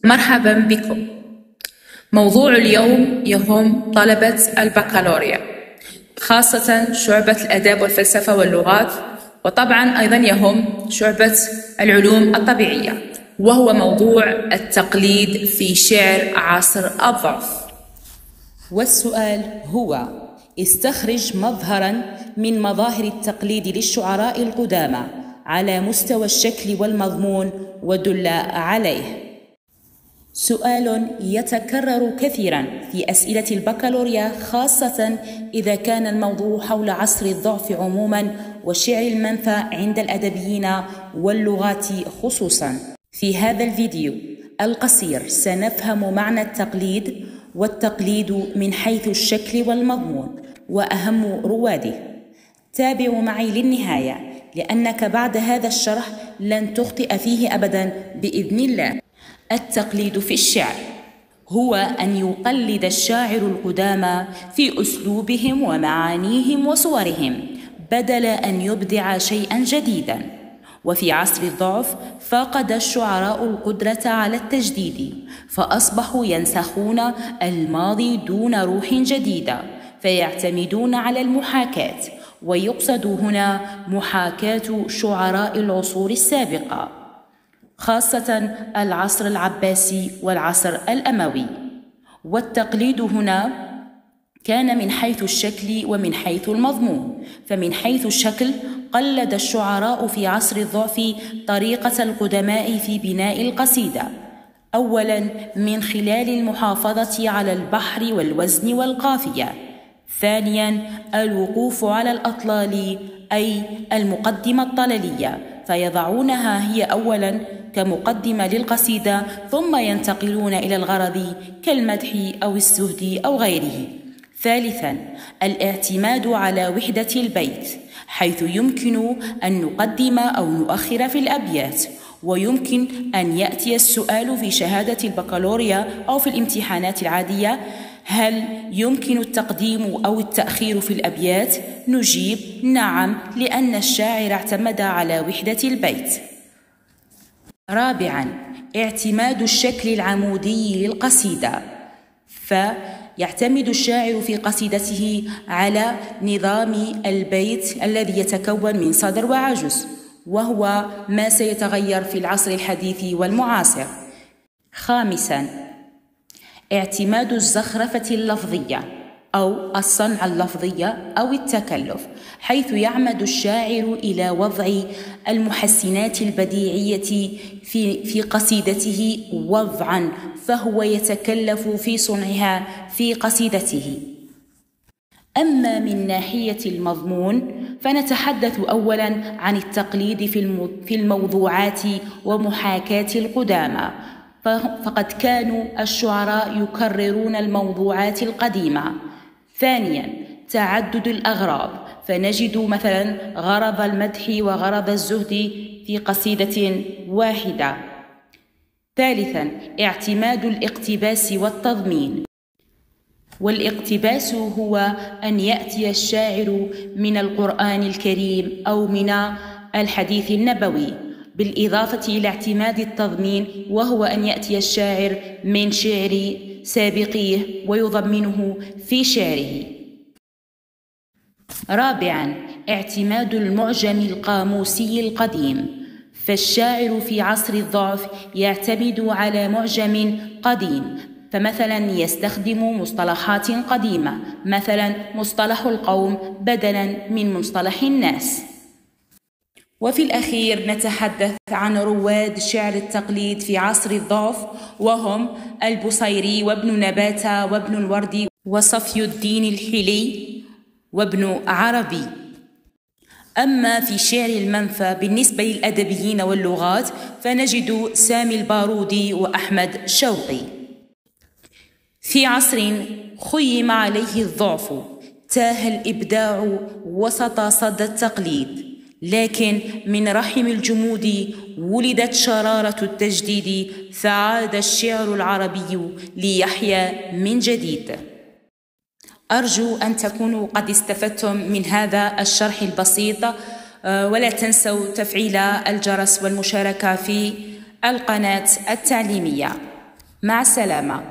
مرحبا بكم. موضوع اليوم يهم طلبة البكالوريا، خاصة شعبة الآداب والفلسفة واللغات، وطبعا أيضا يهم شعبة العلوم الطبيعية، وهو موضوع التقليد في شعر عصر الضعف. والسؤال هو: استخرج مظهرا من مظاهر التقليد للشعراء القدامى على مستوى الشكل والمضمون ودل عليه. سؤال يتكرر كثيرا في أسئلة البكالوريا، خاصة إذا كان الموضوع حول عصر الضعف عموما وشعر المنفى عند الأدبيين واللغات خصوصا. في هذا الفيديو القصير سنفهم معنى التقليد والتقليد من حيث الشكل والمضمون وأهم رواده. تابعوا معي للنهاية، لأنك بعد هذا الشرح لن تخطئ فيه أبدا بإذن الله. التقليد في الشعر هو أن يقلد الشاعر القدامى في أسلوبهم ومعانيهم وصورهم بدل أن يبدع شيئا جديدا. وفي عصر الضعف فقد الشعراء القدرة على التجديد، فأصبحوا ينسخون الماضي دون روح جديدة، فيعتمدون على المحاكاة، ويقصد هنا محاكاة شعراء العصور السابقة، خاصة العصر العباسي والعصر الأموي. والتقليد هنا كان من حيث الشكل ومن حيث المضمون. فمن حيث الشكل قلد الشعراء في عصر الضعف طريقة القدماء في بناء القصيدة، أولا من خلال المحافظة على البحر والوزن والقافية، ثانيا الوقوف على الأطلال أي المقدمة الطللية، فيضعونها هي أولا كمقدمة للقصيدة، ثم ينتقلون إلى الغرض كالمدح أو الزهد أو غيره. ثالثا الاعتماد على وحدة البيت، حيث يمكن أن نقدم أو نؤخر في الأبيات، ويمكن أن يأتي السؤال في شهادة البكالوريا أو في الامتحانات العادية: هل يمكن التقديم أو التأخير في الأبيات؟ نجيب نعم، لأن الشاعر اعتمد على وحدة البيت. رابعا اعتماد الشكل العمودي للقصيدة، فيعتمد الشاعر في قصيدته على نظام البيت الذي يتكون من صدر وعجز، وهو ما سيتغير في العصر الحديث والمعاصر. خامسا اعتماد الزخرفة اللفظية أو الصنعة اللفظية أو التكلف، حيث يعمد الشاعر إلى وضع المحسنات البديعية في قصيدته وضعا، فهو يتكلف في صنعها في قصيدته. أما من ناحية المضمون فنتحدث أولا عن التقليد في الموضوعات ومحاكاة القدامى، فقد كانوا الشعراء يكررون الموضوعات القديمة. ثانيا تعدد الأغراض، فنجد مثلا غرض المدح وغرض الزهد في قصيدة واحدة. ثالثا اعتماد الاقتباس والتضمين، والاقتباس هو أن يأتي الشاعر من القرآن الكريم أو من الحديث النبوي، بالإضافة إلى اعتماد التضمين، وهو أن يأتي الشاعر من شعر سابقيه ويضمنه في شعره. رابعا اعتماد المعجم القاموسي القديم، فالشاعر في عصر الضعف يعتمد على معجم قديم، فمثلا يستخدم مصطلحات قديمة، مثلا مصطلح القوم بدلا من مصطلح الناس. وفي الأخير نتحدث عن رواد شعر التقليد في عصر الضعف، وهم البصيري وابن نباتة وابن الوردي وصفي الدين الحلي وابن عربي. أما في شعر المنفى بالنسبة للأدبيين واللغات فنجد سامي البارودي وأحمد شوقي. في عصر خيم عليه الضعف تاه الإبداع وسط صدى التقليد، لكن من رحم الجمود ولدت شرارة التجديد، فعاد الشعر العربي ليحيا من جديد. أرجو أن تكونوا قد استفدتم من هذا الشرح البسيط، ولا تنسوا تفعيل الجرس والمشاركة في القناة التعليمية. مع السلامة.